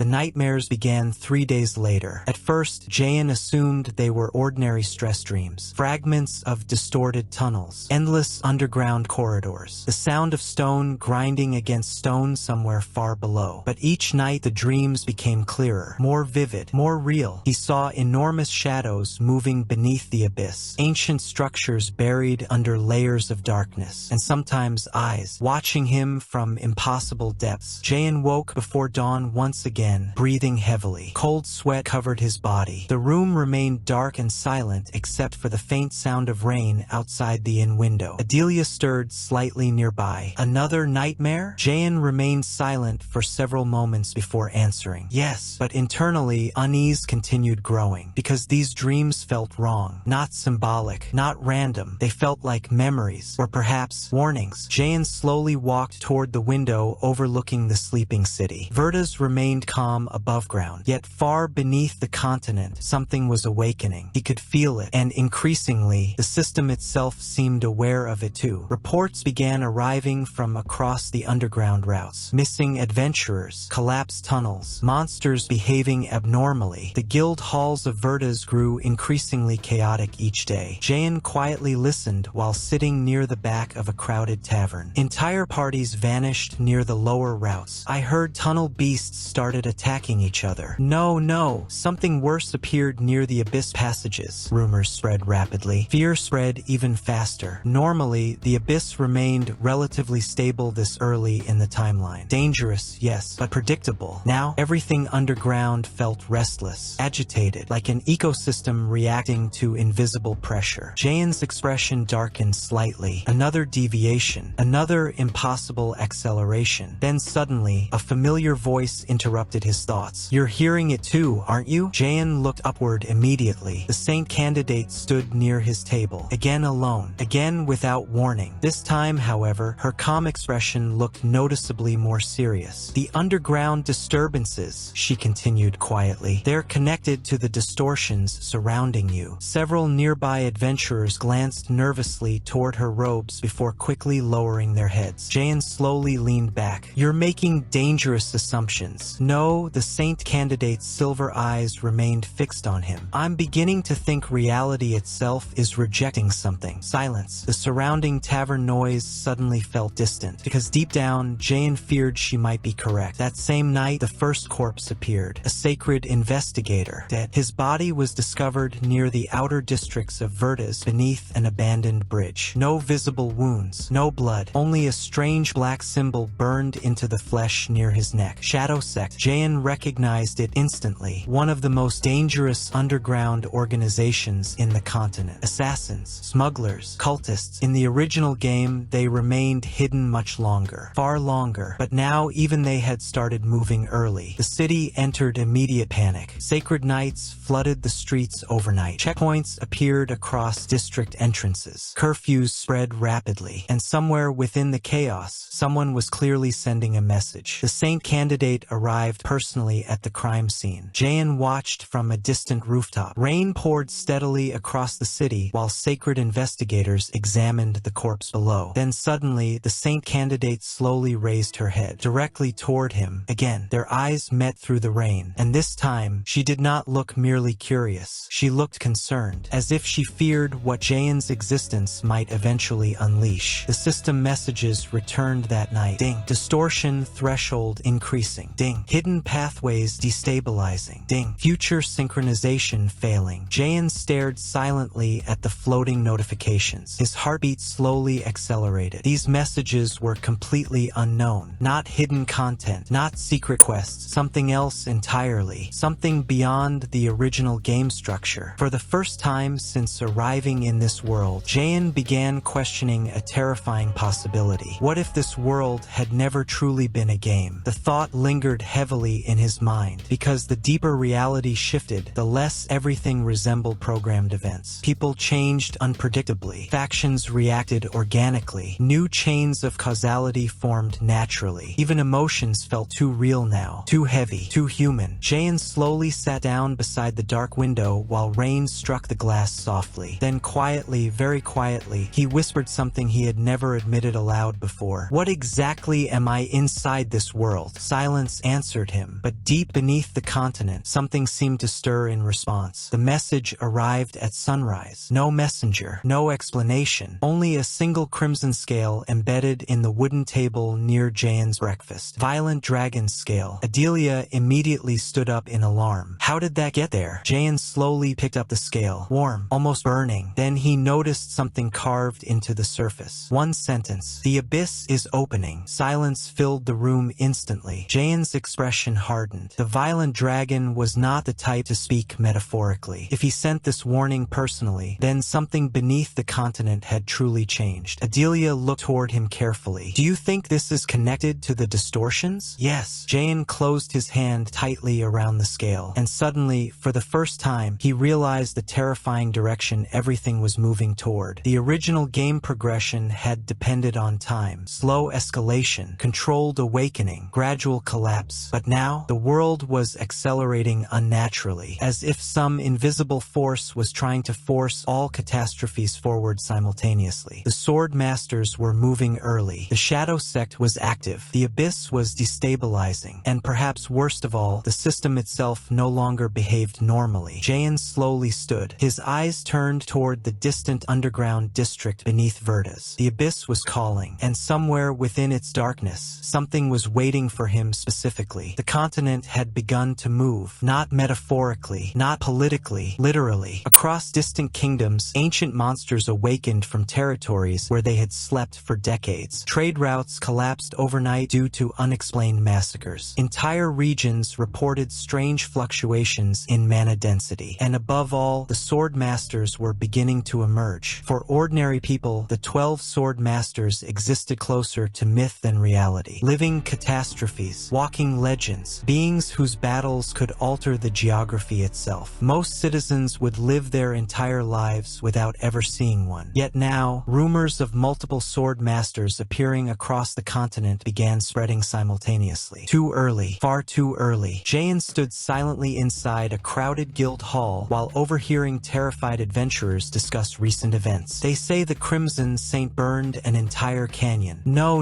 The nightmares began 3 days later. At first, Jaein assumed they were ordinary stress dreams. Fragments of distorted tunnels, endless underground corridors, the sound of stone grinding against stone somewhere far below. But each night the dreams became clearer, more vivid, more real. He saw enormous shadows moving beneath the abyss, ancient structures buried under layers of darkness, and sometimes eyes watching him from impossible depths. Jaein woke before dawn once again, breathing heavily. Cold sweat covered his body. The room remained dark and silent except for the faint sound of rain outside the inn window. Adelia stirred slightly nearby. Another nightmare? Jaein remained silent for several moments before answering. Yes, but internally, unease continued growing, because these dreams felt wrong. Not symbolic, not random. They felt like memories, or perhaps warnings. Jaein slowly walked toward the window overlooking the sleeping city. Verdas remained calm above ground, yet far beneath the continent, something was awakening. He could feel it, and increasingly, the system itself seemed aware of it too. Reports began arriving from across the underground routes. Missing adventurers, collapsed tunnels, monsters behaving abnormally. The guild halls of Verdas grew increasingly chaotic each day. Jaein quietly listened while sitting near the back of a crowded tavern. Entire parties vanished near the lower routes. I heard tunnel beasts started attacking each other. No, something worse appeared near the abyss passages. Rumors spread rapidly. Fear spread even faster. Normally, the abyss remained relatively stable this early in the timeline. Dangerous, yes, but predictable. Now, everything underground felt restless, agitated, like an ecosystem reacting to invisible pressure. Jaein's expression darkened slightly. Another deviation, another impossible acceleration. Then suddenly, a familiar voice interrupted his thoughts. You're hearing it too, aren't you? Jaein looked upward immediately. The saint candidate stood near his table, again alone, again without warning. This time, however, her calm expression looked noticeably more serious. The underground disturbances, she continued quietly. They're connected to the distortions surrounding you. Several nearby adventurers glanced nervously toward her robes before quickly lowering their heads. Jaein slowly leaned back. You're making dangerous assumptions. No, the saint candidate's silver eyes remained fixed on him. I'm beginning to think reality itself is rejecting something. Silence. The surrounding tavern noise suddenly felt distant, because deep down, Jaein feared she might be correct. That same night, the first corpse appeared. A sacred investigator. Dead. His body was discovered near the outer districts of Verdas beneath an abandoned bridge. No visible wounds, no blood, only a strange black symbol burned into the flesh near his neck. Shadow Sect. Jaein recognized it instantly. One of the most dangerous underground organizations in the continent. Assassins, smugglers, cultists. In the original game, they remained hidden much longer. Far longer. But now even they had started moving early. The city entered immediate panic. Sacred knights flooded the streets overnight. Checkpoints appeared across district entrances. Curfews spread rapidly. And somewhere within the chaos, someone was clearly sending a message. The saint candidate arrived personally at the crime scene. Jaein watched from a distant rooftop. Rain poured steadily across the city while sacred investigators examined the corpse below. Then suddenly, the saint candidate slowly raised her head, directly toward him. Again, their eyes met through the rain, and this time, she did not look merely curious. She looked concerned, as if she feared what Jaein's existence might eventually unleash. The system messages returned that night. Ding. Distortion threshold increasing. Ding. Hidden pathways destabilizing. Ding. Future synchronization failing. Jaein stared silently at the floating notifications. His heartbeat slowly accelerated. These messages were completely unknown. Not hidden content. Not secret quests. Something else entirely. Something beyond the original game structure. For the first time since arriving in this world, Jaein began questioning a terrifying possibility. What if this world had never truly been a game? The thought lingered heavily in his mind, because the deeper reality shifted, the less everything resembled programmed events. People changed unpredictably. Factions reacted organically. New chains of causality formed naturally. Even emotions felt too real now. Too heavy. Too human. Jaein slowly sat down beside the dark window while rain struck the glass softly. Then quietly, very quietly, he whispered something he had never admitted aloud before. What exactly am I inside this world? Silence answered toward him. But deep beneath the continent, something seemed to stir in response. The message arrived at sunrise. No messenger, no explanation, only a single crimson scale embedded in the wooden table near Jaehyun's breakfast. Violent dragon scale. Adelia immediately stood up in alarm. How did that get there? Jaehyun slowly picked up the scale. Warm, almost burning. Then he noticed something carved into the surface. One sentence. The abyss is opening. Silence filled the room instantly. Jaehyun's expression hardened. The violent dragon was not the type to speak metaphorically. If he sent this warning personally, then something beneath the continent had truly changed. Adelia looked toward him carefully. Do you think this is connected to the distortions? Yes. Jaehyun closed his hand tightly around the scale, and suddenly, for the first time, he realized the terrifying direction everything was moving toward. The original game progression had depended on time, slow escalation, controlled awakening, gradual collapse. But now, the world was accelerating unnaturally, as if some invisible force was trying to force all catastrophes forward simultaneously. The Sword Masters were moving early. The Shadow Sect was active. The Abyss was destabilizing. And perhaps worst of all, the system itself no longer behaved normally. Jaehyun slowly stood. His eyes turned toward the distant underground district beneath Verdas. The Abyss was calling, and somewhere within its darkness, something was waiting for him specifically. The continent had begun to move, not metaphorically, not politically, literally. Across distant kingdoms, ancient monsters awakened from territories where they had slept for decades. Trade routes collapsed overnight due to unexplained massacres. Entire regions reported strange fluctuations in mana density. And above all, the Sword Masters were beginning to emerge. For ordinary people, the 12 Sword Masters existed closer to myth than reality. Living catastrophes, walking legends, beings whose battles could alter the geography itself. Most citizens would live their entire lives without ever seeing one. Yet now, rumors of multiple Sword Masters appearing across the continent began spreading simultaneously. Too early, far too early. Jaehyun stood silently inside a crowded guild hall while overhearing terrified adventurers discuss recent events. They say the Crimson Saint burned an entire canyon. No,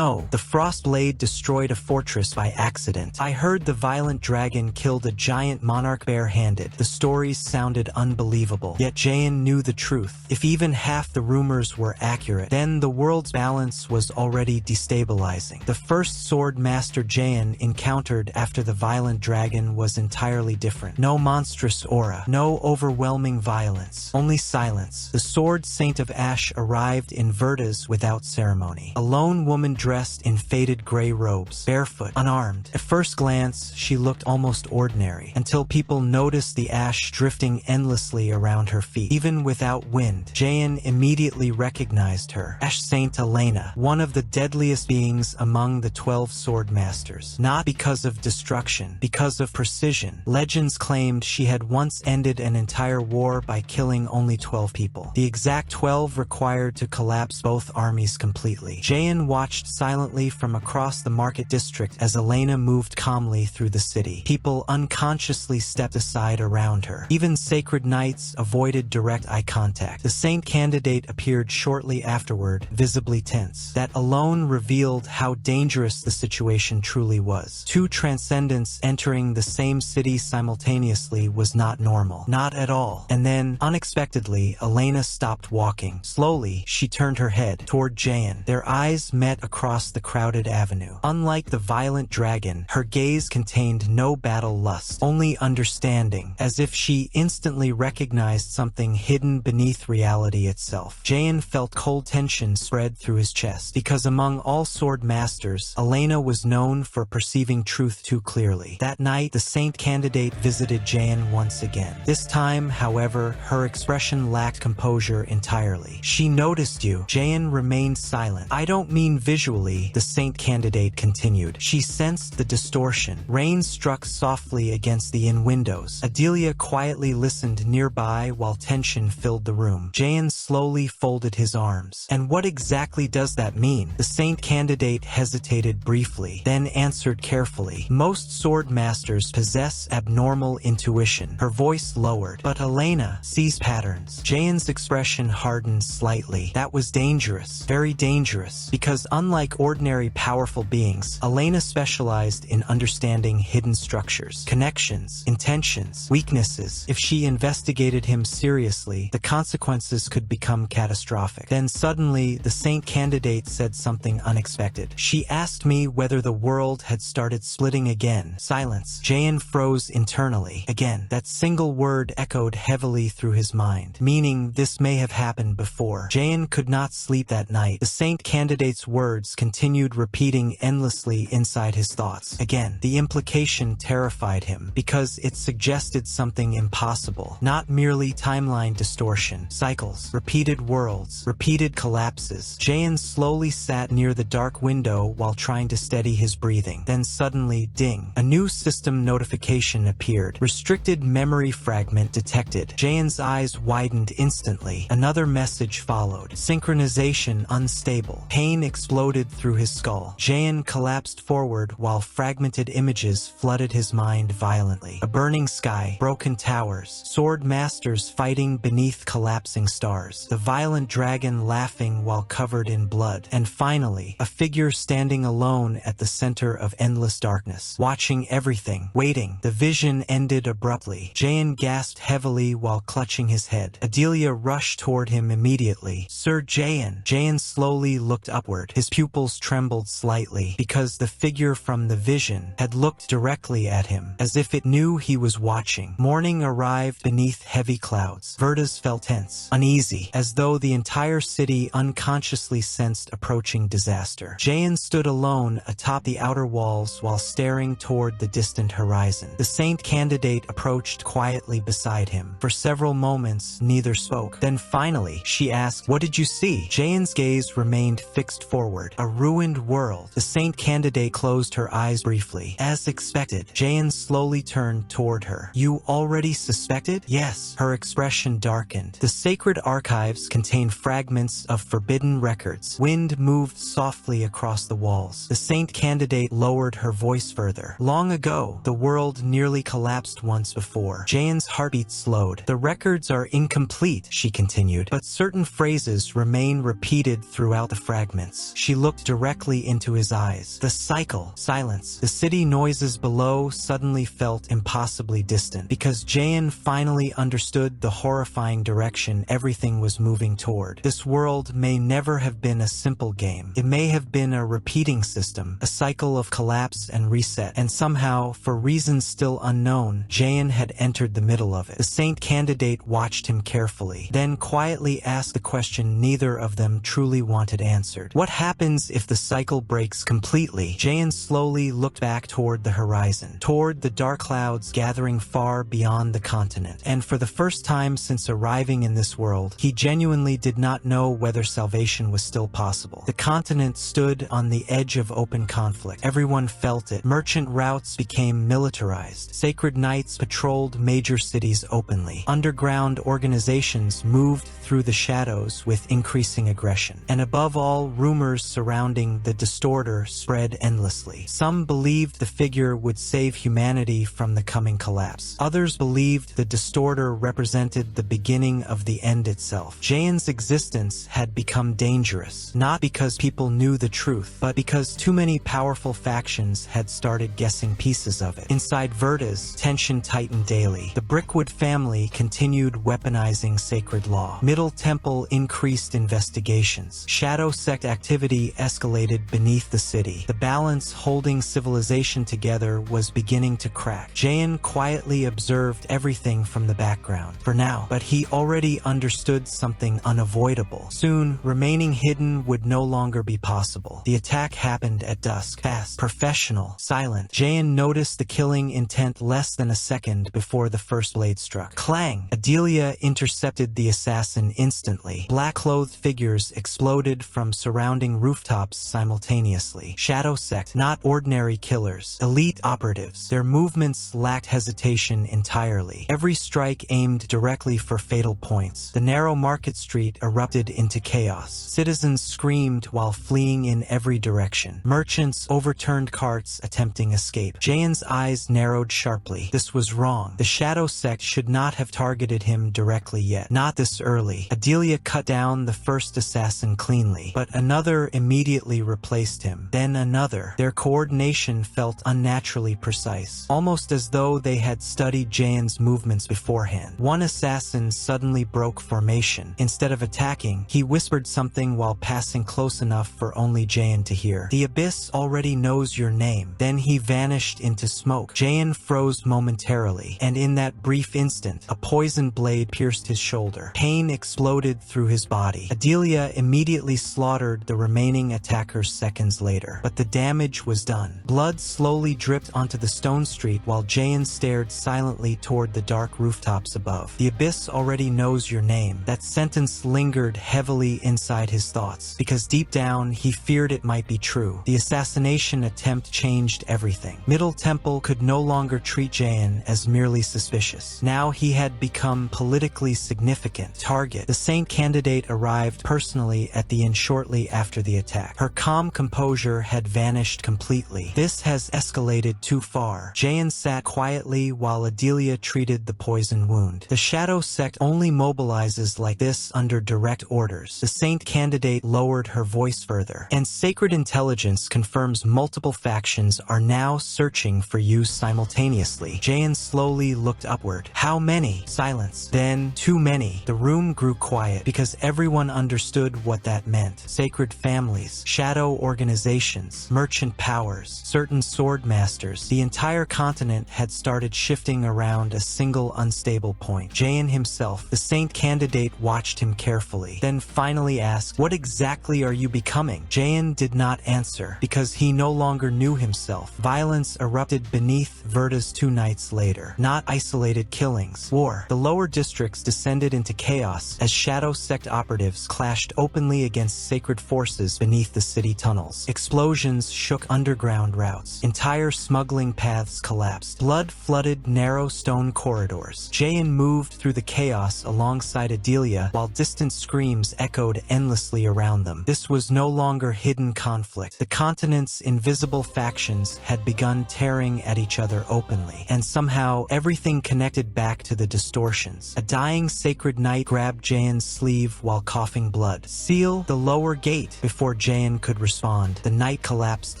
the Frost Blade destroyed a fortress by accident. I heard the violent dragon killed a giant monarch bare-handed. The stories sounded unbelievable. Yet Jaehyun knew the truth. If even half the rumors were accurate, then the world's balance was already destabilizing. The first Sword Master Jaehyun encountered after the violent dragon was entirely different. No monstrous aura, no overwhelming violence, only silence. The Sword Saint of Ash arrived in Verdas without ceremony. A lone woman dressed in faded gray robes, barefoot, unarmed. At first glance, she looked almost ordinary, until people noticed the ash drifting endlessly around her feet. Even without wind, Jaehyun immediately recognized her. Ash Saint Elena, one of the deadliest beings among the 12 Sword Masters. Not because of destruction, because of precision. Legends claimed she had once ended an entire war by killing only 12 people. The exact 12 required to collapse both armies completely. Jaehyun watched silently from across the market district as Elena moved calmly through the city. People unconsciously stepped aside around her. Even sacred knights avoided direct eye contact. The saint candidate appeared shortly afterward, visibly tense. That alone revealed how dangerous the situation truly was. Two transcendents entering the same city simultaneously was not normal. Not at all. And then, unexpectedly, Elena stopped walking. Slowly, she turned her head toward Jaehyun. Their eyes met across the crowded avenue. Unlike the violent dragon, her gaze contained no battle lust, only understanding, as if she instantly recognized something hidden beneath reality itself. Jaehyun felt cold tension spread through his chest, because among all Sword Masters, Elena was known for perceiving truth too clearly. That night, the saint candidate visited Jaehyun once again. This time, however, her expression lacked composure entirely. She noticed you. Jaehyun remained silent. I don't mean visually, the saint candidate continued. She sensed the distortion. Rain struck softly against the inn windows. Adelia quietly listened nearby while tension filled the room. Jaehyun slowly folded his arms. And what exactly does that mean? The saint candidate hesitated briefly, then answered carefully. Most Sword Masters possess abnormal intuition. Her voice lowered. But Elena sees patterns. Jaehyun's expression hardened slightly. That was dangerous. Very dangerous. Because unlike ordinary powerful beings, Elena specialized in understanding hidden structures, connections, intentions, weaknesses. If she investigated him seriously, the consequences could become catastrophic. Then suddenly, the saint candidate said something unexpected. She asked me whether the world had started splitting again. Silence. Jaein froze internally. Again, that single word echoed heavily through his mind, meaning this may have happened before. Jaein could not sleep that night. The saint candidate's words continued repeating endlessly inside his thoughts. Again, the implication terrified him, because it suggested something impossible, not merely timeline distortion, cycles, repeated worlds, repeated collapses. Jaein slowly sat near the dark window while trying to steady his breathing. Then suddenly, ding, a new system notification appeared. Restricted memory fragment detected. Jaein's eyes widened instantly. Another message followed. Synchronization unstable. Pain exploded through his skull. Jaein collapsed forward while fragmented images flooded his mind violently. A burning sky, broken towers, sword masters fighting beneath collapsing stars, the violent dragon laughing while covered in blood, and finally, a figure standing alone at the center of endless darkness, watching everything, waiting. The vision ended abruptly. Jaein gasped heavily while clutching his head. Adelia rushed toward him immediately. Sir Jaein. Jaein slowly looked upward. His pupils trembled slightly, because the figure from the vision had looked directly at him, as if it knew he was watching. Morning arrived beneath heavy clouds. Verdes felt tense, uneasy, as though the entire city unconsciously sensed approaching disaster. Jaein stood alone atop the outer walls while staring toward the distant horizon. The saint candidate approached quietly beside him. For several moments, neither spoke. Then finally, she asked, "What did you see?" Jaein's gaze remained fixed forward. A ruined world. The saint candidate closed her eyes briefly. As expected, Jaein slowly turned toward her. "You already suspected?" "Yes." Her expression darkened. "The sacred archives contain fragments of forbidden records." Wind moved softly across the walls. The saint candidate lowered her voice further. "Long ago, the world nearly collapsed once before." Jaein's heartbeat slowed. "The records are incomplete," she continued, "but certain phrases remain repeated throughout the fragments." She looked directly into his eyes. The cycle. Silence. The city noises below suddenly felt impossibly distant, because Jaein finally understood the horrifying direction everything was moving toward. This world may never have been a simple game. It may have been a repeating system, a cycle of collapse and reset, and somehow, for reasons still unknown, Jaein had entered the middle of it. The saint candidate watched him carefully, then quietly asked the question neither of them truly wanted answered. "What happens if the cycle breaks completely?" Jaein slowly looked back toward the horizon, toward the dark clouds gathering far beyond the continent. And for the first time since arriving in this world, he genuinely did not know whether salvation was still possible. The continent stood on the edge of open conflict. Everyone felt it. Merchant routes became militarized. Sacred knights patrolled major cities openly. Underground organizations moved through the shadows with increasing aggression. And above all, rumors surrounding the Distorter spread endlessly. Some believed the figure would save humanity from the coming collapse. Others believed the Distorter represented the beginning of the end itself. Jaein's existence had become dangerous, not because people knew the truth, but because too many powerful factions had started guessing pieces of it. Inside Verdes, tension tightened daily. The Brickwood family continued weaponizing sacred law. Middle Temple increased investigations. Shadow sect activity escalated beneath the city. The balance holding civilization together was beginning to crack. Jaein quietly observed everything from the background, for now, but he already understood something unavoidable. Soon, remaining hidden would no longer be possible. The attack happened at dusk. Fast, professional, silent. Jaein noticed the killing intent less than a second before the first blade struck. Clang! Adelia intercepted the assassin instantly. Black-clothed figures exploded from surrounding rooftops simultaneously. Shadow sect, not ordinary killers. Elite operatives. Their movements lacked hesitation entirely. Every strike aimed directly for fatal points. The narrow market street erupted into chaos. Citizens screamed while fleeing in every direction. Merchants overturned carts attempting escape. Jaein's eyes narrowed sharply. This was wrong. The Shadow sect should not have targeted him directly yet. Not this early. Adelia cut down the first assassin cleanly, but another immediately replaced him. Then another. Their coordination felt unnaturally precise, almost as though they had studied Jaehyun's movements beforehand. One assassin suddenly broke formation. Instead of attacking, he whispered something while passing close enough for only Jaehyun to hear. "The Abyss already knows your name." Then he vanished into smoke. Jaehyun froze momentarily, and in that brief instant, a poison blade pierced his shoulder. Pain exploded through his body. Adelia immediately slaughtered the remaining attackers seconds later, but the damage was done. Blood slowly dripped onto the stone street while Jaehyun stared silently toward the dark rooftops above. "The Abyss already knows your name." That sentence lingered heavily inside his thoughts, because deep down he feared it might be true. The assassination attempt changed everything. Middle Temple could no longer treat Jaehyun as merely suspicious. Now he had become politically significant target. The saint candidate arrived personally at the inn shortly after the attack. Her calm composure had vanished completely. "This has escalated too far." Jaehyun sat quietly while Adelia treated the poison wound. "The Shadow Sect only mobilizes like this under direct orders." The saint candidate lowered her voice further. "And Sacred Intelligence confirms multiple factions are now searching for you simultaneously." Jaehyun slowly looked upward. "How many?" Silence. Then, "Too many." The room grew quiet because everyone understood what that meant. Sacred families, shadow organizations, merchant powers, certain sword masters. The entire continent had started shifting around a single unstable point. Jaehyun himself, the saint candidate, watched him carefully, then finally asked, "What exactly are you becoming?" Jaehyun did not answer, because he no longer knew himself. Violence erupted beneath Verda's 2 nights later. Not isolated killings. War. The lower districts descended into chaos as Shadow Sect operatives clashed openly against sacred forces beneath the city tunnels. Explosions shook underground routes. Entire smuggling paths collapsed. Blood flooded narrow stone corridors. Jaehyun moved through the chaos alongside Adelia while distant screams echoed endlessly around them. This was no longer hidden conflict. The continent's invisible factions had begun tearing at each other openly, and somehow everything connected back to the distortions. A dying sacred knight grabbed Jaehyun's sleeve while coughing blood. "Seal the lower gate." Before Jaehyun could respond, the knight collapsed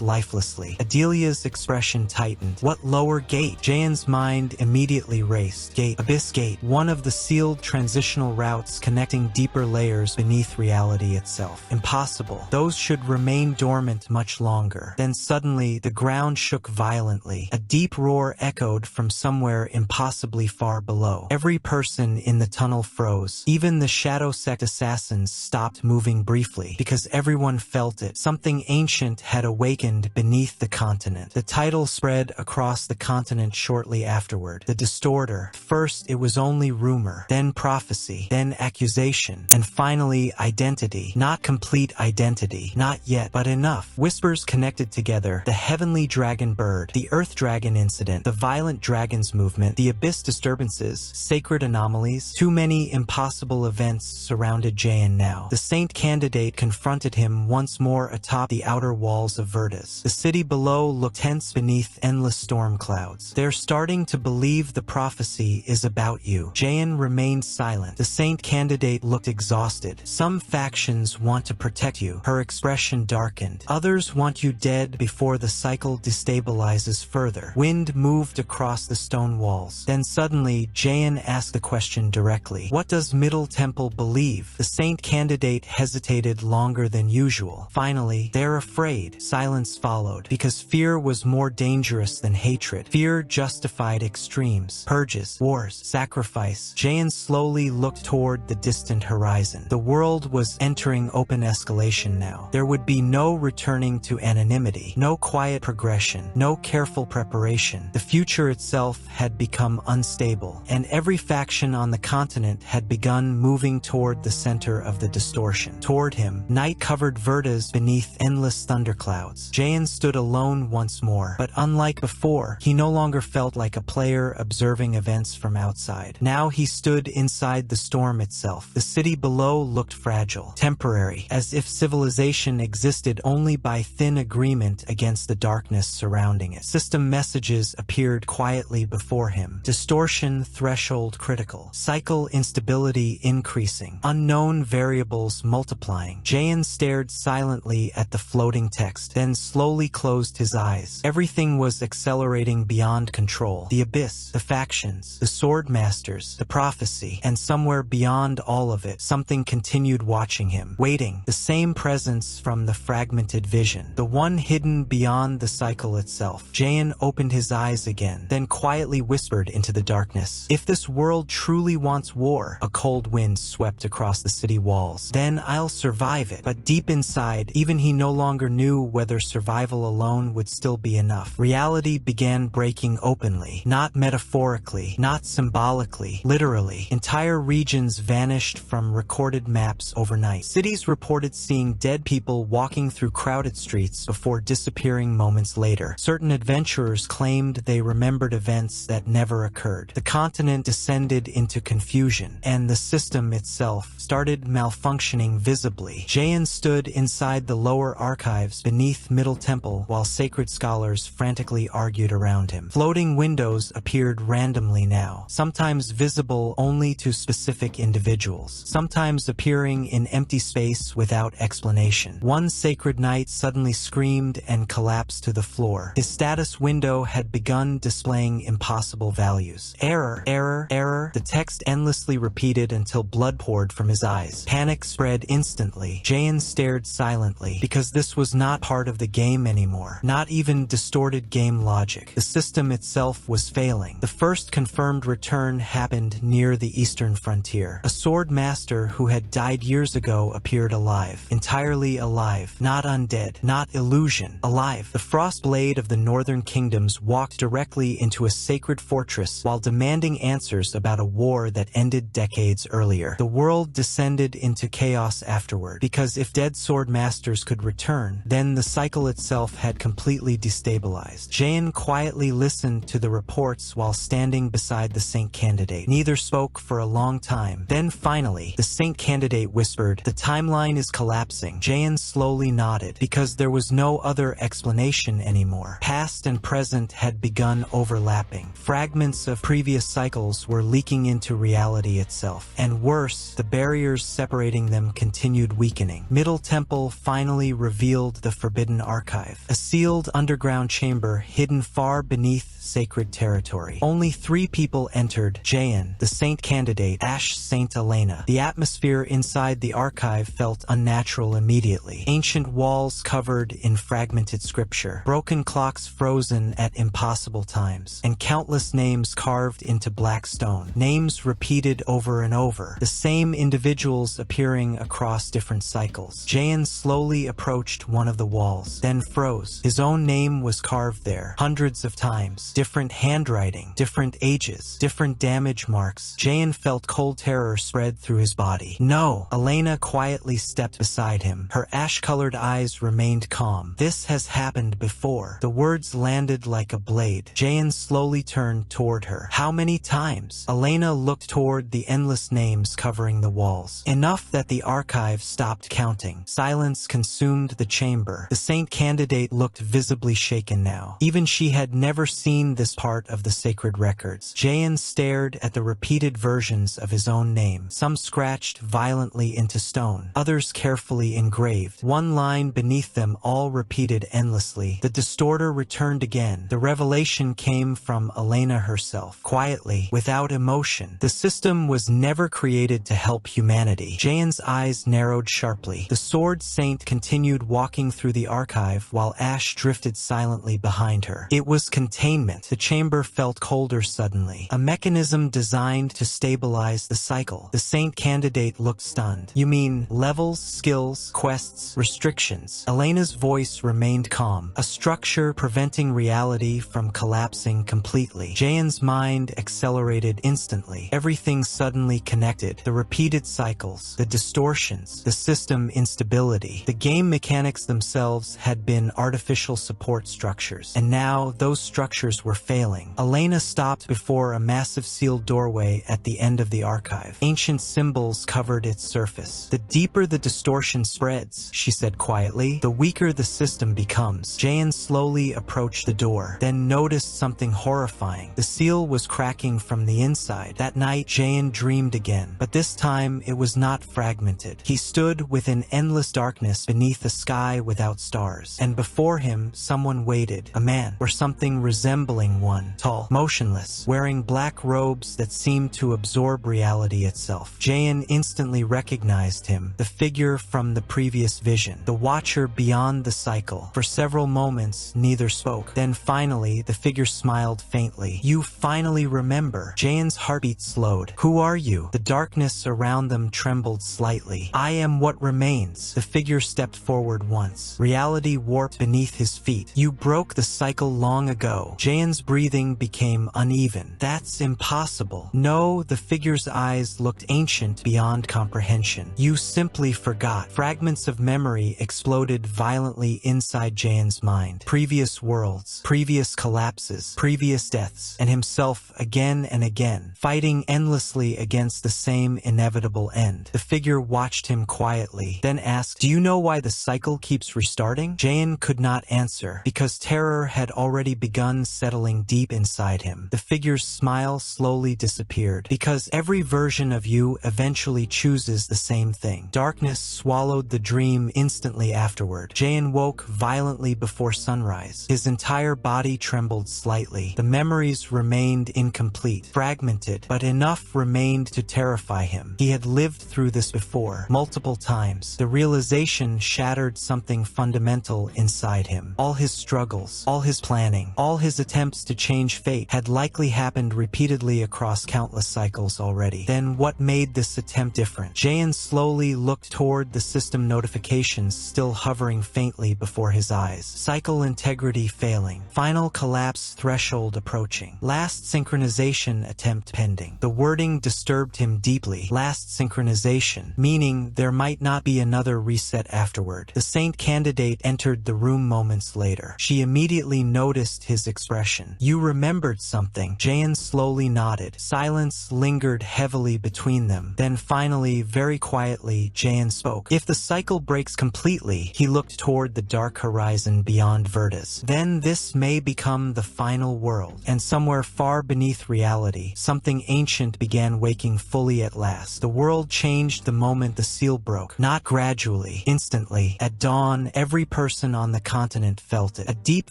lifelessly. Adelia's expression tightened. "What lower gate?" Jaehyun's mind immediately raced. "Gate. Abyss Gate. One of the sealed transitional routes connecting deeper layers beneath reality itself." Impossible. Those should remain dormant much longer. Then suddenly, the ground shook violently. A deep roar echoed from somewhere impossibly far below. Every person in the tunnel froze. Even the Shadow Sect assassins stopped moving briefly, because everyone felt it. Something ancient had awakened beneath the continent. The title spread across the continent shortly afterward. The Distorter. First, it was only rumor, then prophecy, then accusation, and finally identity. Not complete identity. Not yet, but enough. Whispers connected together. The Heavenly Dragon Bird, the Earth Dragon Incident, the Violent Dragons Movement, the Abyss Disturbances, Sacred Anomalies. Too many impossible events surrounded Jaehyun now. The Saint Candidate confronted him once more atop the outer walls of Verdas. The city below looked tense beneath endless storm clouds. "They're starting to believe the prophecy is about you." Jaehyun remained silent. The Saint Candidate looked exhausted. "Some factions want to protect you." Her expression darkened. "Others want you dead before the cycle destabilizes further." Wind moved across the stone walls. Then suddenly, Jaehyun asked the question directly. "What does Middle Temple believe?" The Saint Candidate hesitated longer than usual. Finally, "They're afraid." Silence followed, because fear was more dangerous than hatred. Fear justified extremes, purges, wars, sacrifice. Jaehyun slowly looked toward the distant horizon. The world was entering open escalation now. There would be no returning to anonymity, no quiet progression, no careful preparation. The future itself had become unstable, and every faction on the continent had begun moving toward the center of the distortion. Toward him, night covered Verdas beneath endless thunderclouds. Jaehyun stood alone once more, but unlike before, he no longer felt like a player observing events from outside. Now he stood inside the storm itself. The city below looked fragile, temporary, as if civilization existed only by thin agreement against the darkness surrounding it. System messages appeared quietly before him. Distortion threshold critical. Cycle instability increasing. Unknown variables multiplying. Jaehyun stared silently at the floating text, then slowly closed his eyes. Everything was accelerating beyond control. The abyss, the factions, the sword masters, the prophecy, and somewhere beyond all of it, something continued watching him, waiting, the same presence from the fragmented vision, the one hidden beyond the cycle itself. Jaehyun opened his eyes again, then quietly whispered into the darkness, "If this world truly wants war," a cold wind swept across the city walls, "then I'll survive it." But deep inside, even he no longer knew whether survival alone would still be enough. Reality began breaking openly, not metaphorically, not symbolically, literally. Entire regions vanished from recorded maps overnight. Cities reported seeing dead people walking through crowded streets before disappearing moments later. Certain adventurers claimed they remembered events that never occurred. The continent descended into confusion, and the system itself started malfunctioning visibly. Jaehyun stood inside the lower archives beneath Middle Temple while sacred scholars frantically argued around him. Floating windows appeared randomly now, sometimes visible only to specific individuals, sometimes appearing in empty space without explanation. One sacred knight suddenly screamed and collapsed to the floor. His status window had begun displaying impossible values. Error, error, error. The text endlessly repeated until blood poured from his eyes. Panic spread instantly. Jaehyun stared silently, because this was not part of the game anymore. Not even distorted game logic. The system itself was failing. The first confirmed return happened near the eastern frontier. A sword master who had died years ago appeared alive. Entirely alive. Not undead. Not illusion. Alive. The frost blade of the northern kingdoms walked directly into a sacred fortress while demanding answers about a war that ended decades earlier. The world descended into chaos afterward, because if dead sword masters could return, then the cycle itself had completely destabilized. Jaehyun quietly listened to the reports while standing beside the Saint candidate. Neither spoke for a long time. Then finally, the Saint candidate whispered, "The timeline is collapsing." Jaehyun slowly nodded, because there was no other explanation anymore. Past and present had begun overlapping. Fragments of previous cycles were leaking into reality itself. And worse, the barriers separating them continued weakening. Middle Temple finally revealed the Forbidden Archive, a sealed underground chamber hidden far beneath sacred territory. Only 3 people entered: Jaehyun, the Saint candidate, Ash, Saint Elena. The atmosphere inside the archive felt unnatural immediately. Ancient walls covered in fragmented scripture, broken clocks frozen at impossible times, and countless names carved into black stone. Names repeated over and over, the same individuals appearing across different cycles. Jaehyun slowly approached one of the walls, then froze. His own name was carved there, hundreds of times. Different handwriting, different ages, different damage marks. Jaehyun felt cold terror spread through his body. "No!" Elena quietly stepped beside him. Her ash-colored eyes remained calm. "This has happened before." The words landed like a blade. Jaehyun slowly turned toward her. "How many times?" Elena looked toward the endless names covering the walls. Enough that the archive stopped counting. Silence consumed the chamber. The Saint candidate looked visibly shaken now. Even she had never seen this part of the sacred records. Jaehyun stared at the repeated versions of his own name, some scratched violently into stone, others carefully engraved. One line beneath them all repeated endlessly. The distorter returned again. The revelation came from Elena herself, quietly, without emotion. The system was never created to help humanity. Jaehyun's eyes narrowed sharply. The sword saint continued walking through the archive while Ash drifted silently behind her. It was containment. The chamber felt colder suddenly. A mechanism designed to stabilize the cycle. The Saint candidate looked stunned. "You mean levels, skills, quests, restrictions?" Elena's voice remained calm. "A structure preventing reality from collapsing completely." Jaehyun's mind accelerated instantly. Everything suddenly connected. The repeated cycles, the distortions, the system instability. The game mechanics themselves had been artificial support structures, and now those structures were failing. Elena stopped before a massive sealed doorway at the end of the archive. Ancient symbols covered its surface. "The deeper the distortion spreads," she said quietly, "the weaker the system becomes." Jaehyun slowly approached the door, then noticed something horrifying. The seal was cracking from the inside. That night, Jaehyun dreamed again, but this time it was not fragmented. He stood within endless darkness beneath a sky without stars, and before him him, someone waited. A man, or something resembling one, tall, motionless, wearing black robes that seemed to absorb reality itself. Jaein instantly recognized him, the figure from the previous vision, the watcher beyond the cycle. For several moments, neither spoke. Then finally, the figure smiled faintly. "You finally remember." Jaein's heartbeat slowed. "Who are you?" The darkness around them trembled slightly. "I am what remains." The figure stepped forward once. Reality warped beneath his feet. "You broke the cycle long ago." Jaein's breathing became uneven. "That's impossible." "No," the figure's eyes looked ancient beyond comprehension. "You simply forgot." Fragments of memory exploded violently inside Jaein's mind. Previous worlds, previous collapses, previous deaths, and himself again and again, fighting endlessly against the same inevitable end. The figure watched him quietly, then asked, "Do you know why the cycle keeps restarting?" Jaein could not answer, because terror had already begun settling deep inside him. The figure's smile slowly disappeared. "Because every version of you eventually chooses the same thing." Darkness swallowed the dream instantly afterward. Jaein woke violently before sunrise. His entire body trembled slightly. The memories remained incomplete, fragmented, but enough remained to terrify him. He had lived through this before, multiple times. The realization shattered something fundamental inside him. All his struggles, all his planning, all his attempts to change fate had likely happened repeatedly across countless cycles already. Then what made this attempt different? Jaein slowly looked toward the system notifications still hovering faintly before his eyes. Cycle integrity failing. Final collapse threshold approaching. Last synchronization attempt pending. The wording disturbed him deeply. Last synchronization, meaning there might not be another reset afterward. The saint candidate entered the room moments later. She immediately noticed his expression. "You remembered something." Jaein slowly nodded. Silence lingered heavily between them. Then finally, very quietly, Jaein spoke. "If the cycle breaks completely," he looked toward the dark horizon beyond Vertas, "then this may become the final world." And somewhere far beneath reality, something ancient began waking fully at last. The world changed the moment the seal broke. Not gradually, instantly. At dawn, every person on the continent felt it. A deep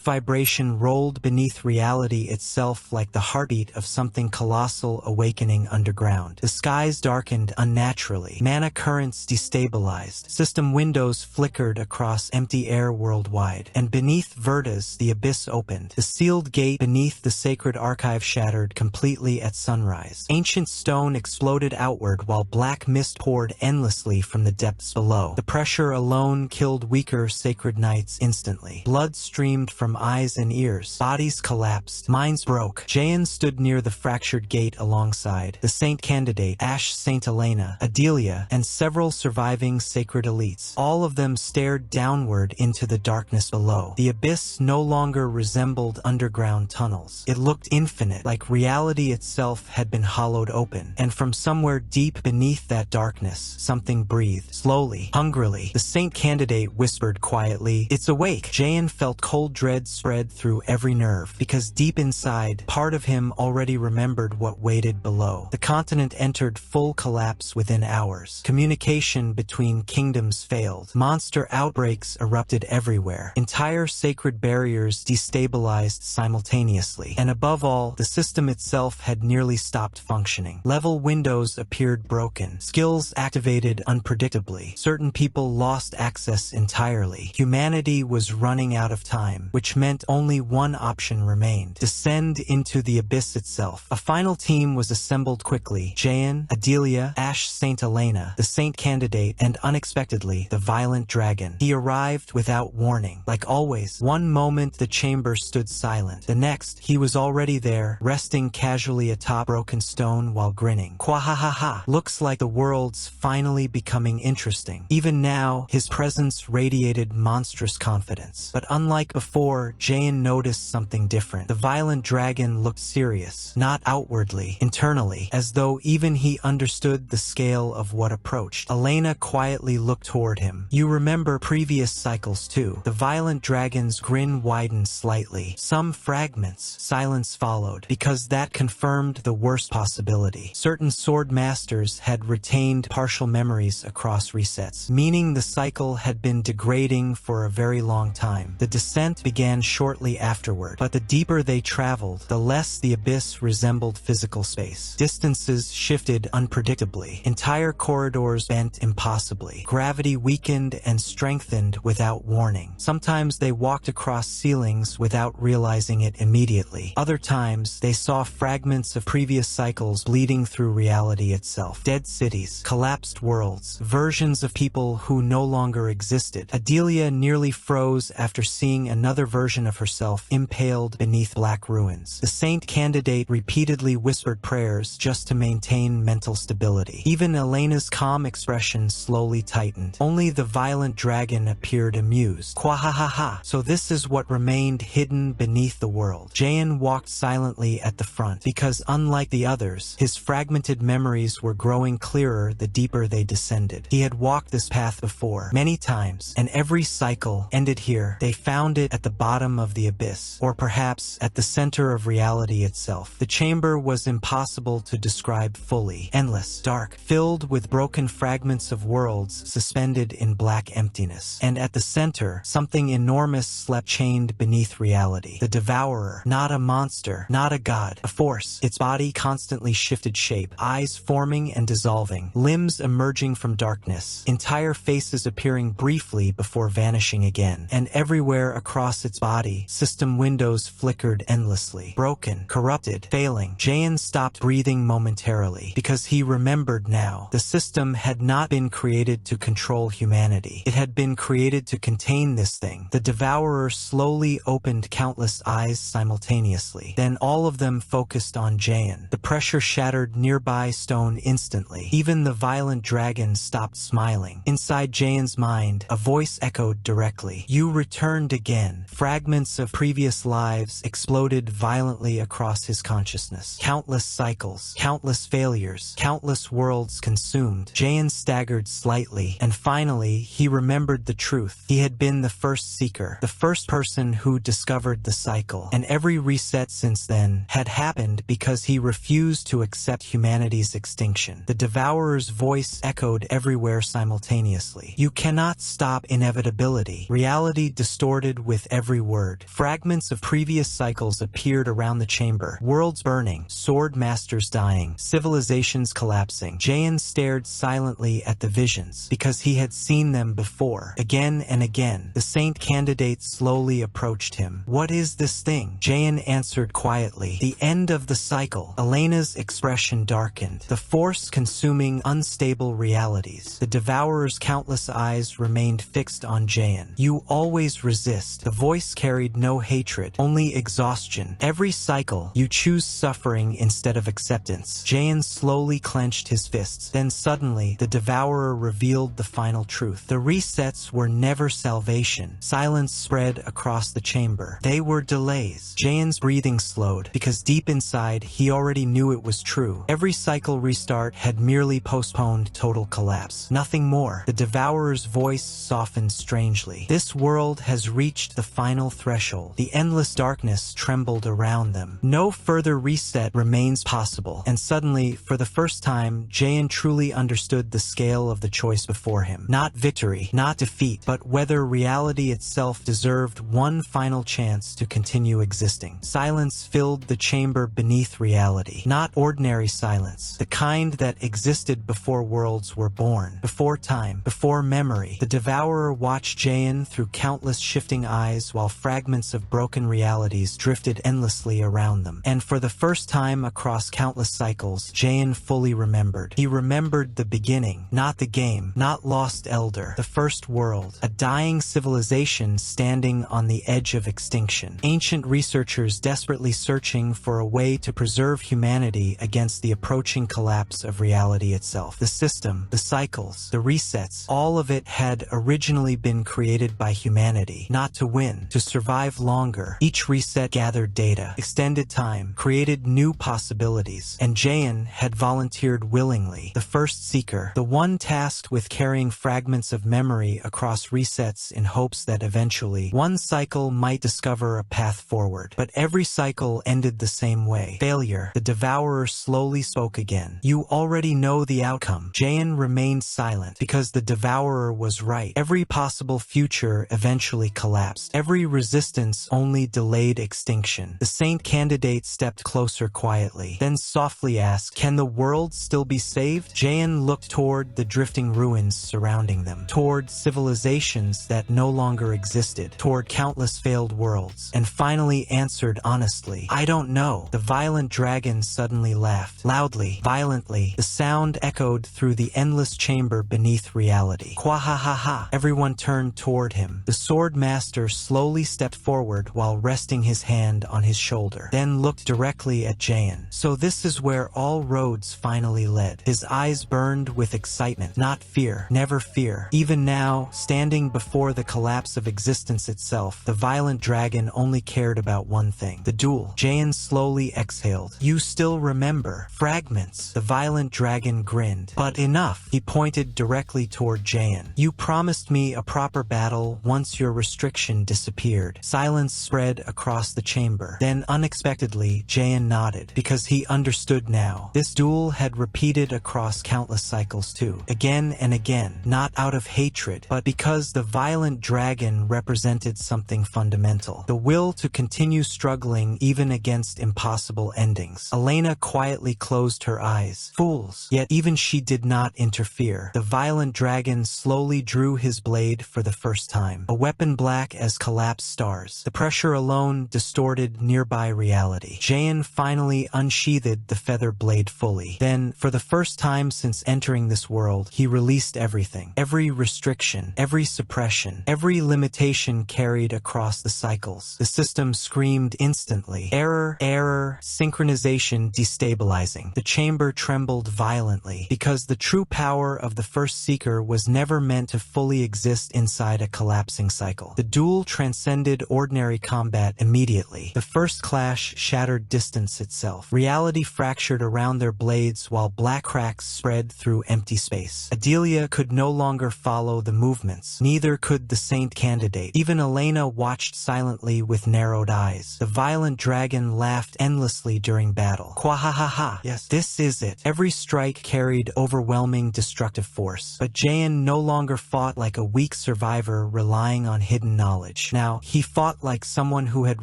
vibration rolled beneath reality itself, like the heartbeat of something colossal awakening underground. The skies darkened unnaturally. Mana currents destabilized. System windows flickered across empty air worldwide. And beneath Vertas, the abyss opened. The sealed gate beneath the sacred archive shattered completely at sunrise. Ancient stone exploded outward while black mist poured endlessly from the depths below. The pressure alone killed weaker sacred knights instantly. Blood streamed from eyes and ears. Bodies collapsed. Minds broke. Jaein stood near the fractured gate alongside the saint candidate, Ash Saint Elena, Adelia, and several surviving sacred elites. All of them stared downward into the darkness below. The abyss no longer resembled underground tunnels. It looked infinite, like reality itself had been hollowed open. And from somewhere deep beneath that darkness, something breathed. Slowly, hungrily. The saint candidate whispered quietly, "It's awake." Jaein felt cold dread spread through every nerve, because deep inside, part of him already remembered what waited below. The continent entered full collapse within hours. Communication between kingdoms failed. Monster outbreaks erupted everywhere. Entire sacred barriers destabilized simultaneously. And above all, the system itself had nearly stopped functioning. Level windows appeared broken. Skills activated unpredictably. Certain people lost access entirely. Humanity was running out of time, which meant only one option remained: descend into the abyss itself. A final team was assembled quickly. Jaein, Adelia, Ash Saint Elena, the saint candidate, and unexpectedly, the violent dragon. He arrived without warning. Like always, one moment the chamber stood silent. The next, he was already there, resting casually atop broken stone while grinning. "Quahahaha. Looks like the world's finally becoming interesting." Even now, his presence radiated monstrous confidence. But unlike before, Jaein noticed something different. The violent dragon looked serious, not outwardly, internally, as though even he understood the scale of what approached. Elena quietly looked toward him. "You remember previous cycles too." The violent dragon's grin widened slightly. "Some fragments." Silence followed, because that confirmed the worst possibility. Certain sword masters had retained partial memories across resets, meaning the cycle had been degrading for a very long time. time. The descent began shortly afterward, but the deeper they traveled, the less the abyss resembled physical space. Distances shifted unpredictably. Entire corridors bent impossibly. Gravity weakened and strengthened without warning. Sometimes they walked across ceilings without realizing it immediately. Other times, they saw fragments of previous cycles bleeding through reality itself. Dead cities, collapsed worlds, versions of people who no longer existed. Adelia nearly froze after seeing another version of herself impaled beneath black ruins. The saint candidate repeatedly whispered prayers just to maintain mental stability. Even Elena's calm expression slowly tightened. Only the violent dragon appeared amused. Kwahahaha. So this is what remained hidden beneath the world. Jaein walked silently at the front because, unlike the others, his fragmented memories were growing clearer the deeper they descended. He had walked this path before, many times, and every cycle ended here. They found it at the bottom of the abyss, or perhaps at the center of reality itself. The chamber was impossible to describe fully. Endless, dark, filled with broken fragments of worlds suspended in black emptiness. And at the center, something enormous slept chained beneath reality. The Devourer, not a monster, not a god, a force. Its body constantly shifted shape, eyes forming and dissolving, limbs emerging from darkness, entire faces appearing briefly before vanishing again. And everywhere across its body, system windows flickered endlessly. Broken, corrupted, failing. Jaein stopped breathing momentarily because he remembered now. The system had not been created to control humanity. It had been created to contain this thing. The Devourer slowly opened countless eyes simultaneously. Then all of them focused on Jaein. The pressure shattered nearby stone instantly. Even the violent dragon stopped smiling. Inside Jaein's mind, a voice echoed directly. You returned again. Fragments of previous lives exploded violently across his consciousness. Countless cycles, countless failures, countless worlds consumed. Jaein staggered slightly, and finally he remembered the truth. He had been the first seeker, the first person who discovered the cycle, and every reset since then had happened because he refused to accept humanity's extinction. The Devourer's voice echoed everywhere simultaneously. You cannot stop inevitability. Reality distorted with every word. Fragments of previous cycles appeared around the chamber. Worlds burning, sword masters dying, civilizations collapsing. Jaein stared silently at the visions because he had seen them before. Again and again, the saint candidate slowly approached him. What is this thing? Jaein answered quietly. The end of the cycle. Elena's expression darkened. The force consuming unstable realities. The Devourer's countless eyes remained fixed on Jaein. You always resist. The voice carried no hatred, only exhaustion. Every cycle, you choose suffering instead of acceptance. Jaein slowly clenched his fists. Then suddenly, the Devourer revealed the final truth. The resets were never salvation. Silence spread across the chamber. They were delays. Jaein's breathing slowed because deep inside, he already knew it was true. Every cycle restart had merely postponed total collapse. Nothing more. The Devourer's voice softened strangely. This world has reached the final threshold. The endless darkness trembled around them. No further reset remains possible. And suddenly, for the first time, Jaein truly understood the scale of the choice before him. Not victory, not defeat, but whether reality itself deserved one final chance to continue existing. Silence filled the chamber beneath reality. Not ordinary silence, the kind that existed before worlds were born, before time, before memory. The Devourer watched Jaein through countless shifting eyes while fragments of broken realities drifted endlessly around them. And for the first time across countless cycles, Jaein fully remembered. He remembered the beginning, not the game, not Lost Elder, the first world, a dying civilization standing on the edge of extinction. Ancient researchers desperately searching for a way to preserve humanity against the approaching collapse of reality itself. The system, the cycles, the resets, all of it had originally been created by humanity, not to win, to survive longer. Each reset gathered data, extended time, created new possibilities, and Jaein had volunteered willingly, the first seeker, the one tasked with carrying fragments of memory across resets in hopes that eventually one cycle might discover a path forward. But every cycle ended the same way. Failure. The Devourer slowly spoke again. You already know the outcome. Jaein remained silent because the Devourer was right. Every possible future eventually eventually collapsed. Every resistance only delayed extinction. The saint candidate stepped closer quietly, then softly asked, "Can the world still be saved?" Jaehyun looked toward the drifting ruins surrounding them, toward civilizations that no longer existed, toward countless failed worlds, and finally answered honestly, "I don't know." The violent dragon suddenly laughed, loudly, violently. The sound echoed through the endless chamber beneath reality. Kwahahaha! Everyone turned toward him. The sword master slowly stepped forward while resting his hand on his shoulder, then looked directly at Jaehyun. So this is where all roads finally led. His eyes burned with excitement, not fear, never fear. Even now, standing before the collapse of existence itself, the violent dragon only cared about one thing: the duel. Jaehyun slowly exhaled. "You still remember?" "Fragments." The violent dragon grinned. "But enough." He pointed directly toward Jaehyun. "You promised me a proper battle once your restriction disappeared." Silence spread across the chamber. Then unexpectedly, Jaehyun nodded, because he understood now. This duel had repeated across countless cycles too, again and again, not out of hatred, but because the violent dragon represented something fundamental: the will to continue struggling even against impossible endings. Elena quietly closed her eyes. Fools! Yet even she did not interfere. The violent dragon slowly drew his blade for the first time, a weapon black as collapsed stars. The pressure alone distorted nearby reality. Jaehyun finally unsheathed the feather blade fully. Then, for the first time since entering this world, he released everything. Every restriction, every suppression, every limitation carried across the cycles. The system screamed instantly. Error, error, synchronization destabilizing. The chamber trembled violently, because the true power of the first seeker was never meant to fully exist inside a collapsing cycle. The duel transcended ordinary combat immediately. The first clash shattered distance itself. Reality fractured around their blades while black cracks spread through empty space. Adelia could no longer follow the movements. Neither could the saint candidate. Even Elena watched silently with narrowed eyes. The violent dragon laughed endlessly during battle. Kwahahaha! Yes, this is it. Every strike carried overwhelming destructive force. But Jaehyun no longer fought like a weak survivor relying on hidden knowledge. Now, he fought like someone who had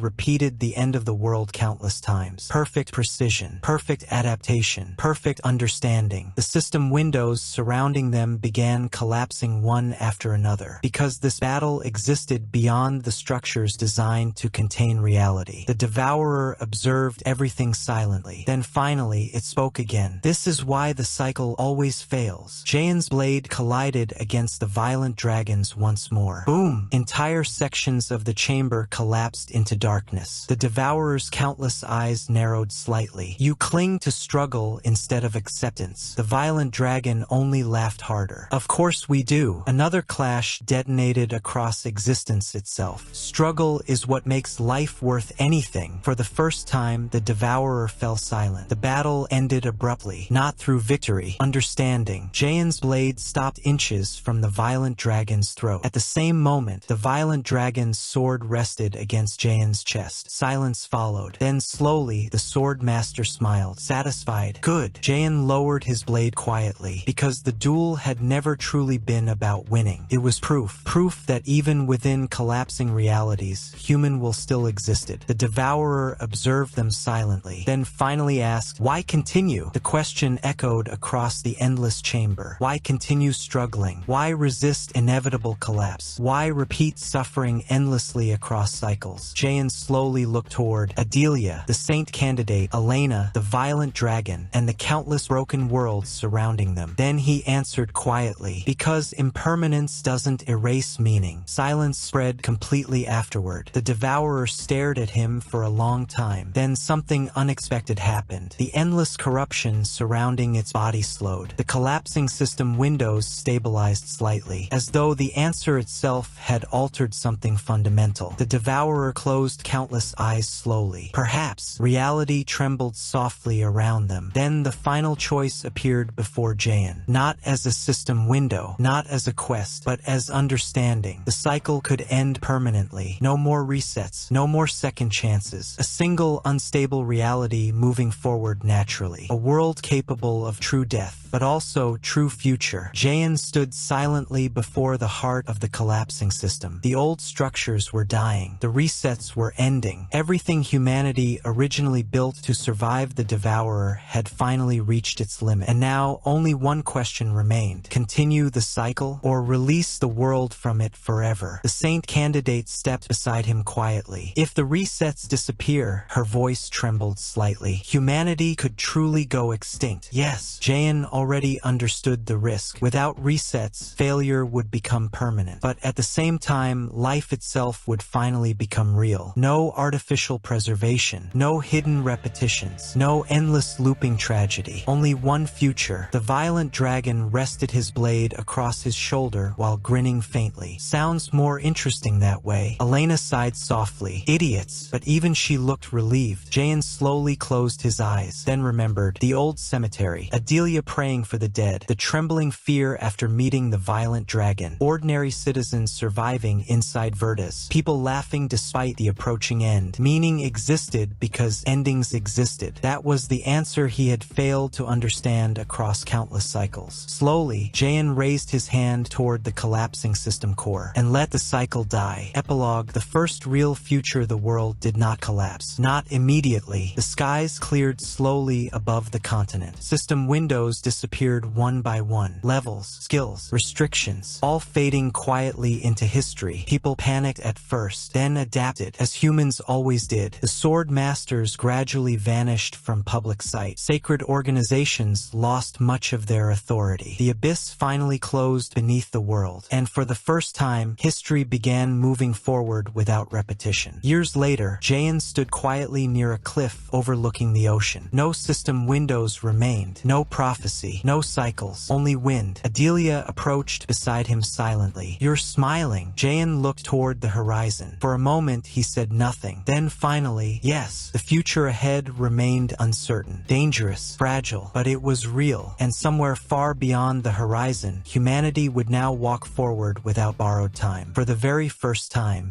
repeated the end of the world countless times. Perfect precision, perfect adaptation, perfect understanding. The system windows surrounding them began collapsing one after another, because this battle existed beyond the structures designed to contain reality. The devourer observed everything silently. Then finally, it spoke again. "This is why the cycle always fails." Jaehyun's blade collided against the violent dragons once more. Boom! Entire sections of the chamber collapsed into darkness. The devourer's countless eyes narrowed slightly. "You cling to struggle instead of acceptance." The violent dragon only laughed harder. "Of course we do." Another clash detonated across existence itself. Struggle is what makes life worth anything. For the first time, the devourer fell silent. The battle ended abruptly, not through victory, understanding. Jaehyun's blade stopped inches from the violent dragon's throat. At the same moment, the violent dragon's sword rested against Jaehyun's chest. Silence followed. Then slowly, the sword master smiled, satisfied. "Good." Jaehyun lowered his blade quietly, because the duel had never truly been about winning. It was proof. Proof that even within collapsing realities, human will still existed. The devourer observed them silently, then finally asked, "Why continue?" The question echoed across the endless chamber. Why continue struggling? Why resist inevitable collapse? Why repeat suffering endlessly across cycles? Jaehyun slowly looked toward Adelia, the saint candidate, Elena, the violent dragon, and the countless broken worlds surrounding them. Then he answered quietly, "Because impermanence doesn't erase meaning." Silence spread completely afterward. The devourer stared at him for a long time. Then something unexpected happened. The endless corruption surrounding its body slowed. The collapsing system windows stabilized slightly, as though the answer itself had altered something fundamental. The devourer closed countless eyes slowly. Perhaps. Reality trembled softly around them. Then the final choice appeared before Jaehyun. Not as a system window, not as a quest, but as understanding. The cycle could end permanently. No more resets, no more second chances. A single unstable reality moving forward naturally. A world capable of true death, but also true future. Jaehyun stood silently before the heart of the collapsing system. system. The old structures were dying. The resets were ending. Everything humanity originally built to survive the Devourer had finally reached its limit. And now only one question remained: continue the cycle or release the world from it forever? The Saint candidate stepped beside him quietly. If the resets disappear, her voice trembled slightly, humanity could truly go extinct. Yes, Jaein already understood the risk. Without resets, failure would become permanent. But at the same time, life itself would finally become real. No artificial preservation, no hidden repetitions, no endless looping tragedy. Only one future. The violent dragon rested his blade across his shoulder while grinning faintly. Sounds more interesting that way. Elena sighed softly. Idiots. But even she looked relieved. Jaein slowly closed his eyes, then remembered the old cemetery, Adelia praying for the dead, the trembling fear after meeting the violent dragon, ordinary citizens surviving inside Vertus, people laughing despite the approaching end. Meaning existed because endings existed. That was the answer he had failed to understand across countless cycles. Slowly, Jaein raised his hand toward the collapsing system core and let the cycle die. Epilogue: the first real future the world did not collapse. Not immediately. The skies cleared slowly above the continent. System windows disappeared one by one. Levels, skills, restrictions, all fading quietly into history. People panicked at first, then adapted, as humans always did. The sword masters gradually vanished from public sight. Sacred organizations lost much of their authority. The abyss finally closed beneath the world, and for the first time, history began moving forward without repetition. Years later, Jaein stood quietly near a cliff overlooking the ocean. No system windows remained, no prophecy, no cycles, only wind. Adelia approached beside him silently. "You're smiling." Jaein looked toward the horizon. For a moment, he said nothing. Then finally, yes, the future ahead remained uncertain, dangerous, fragile, but it was real. And somewhere far beyond the horizon, humanity would now walk forward without borrowed time. For the very first time,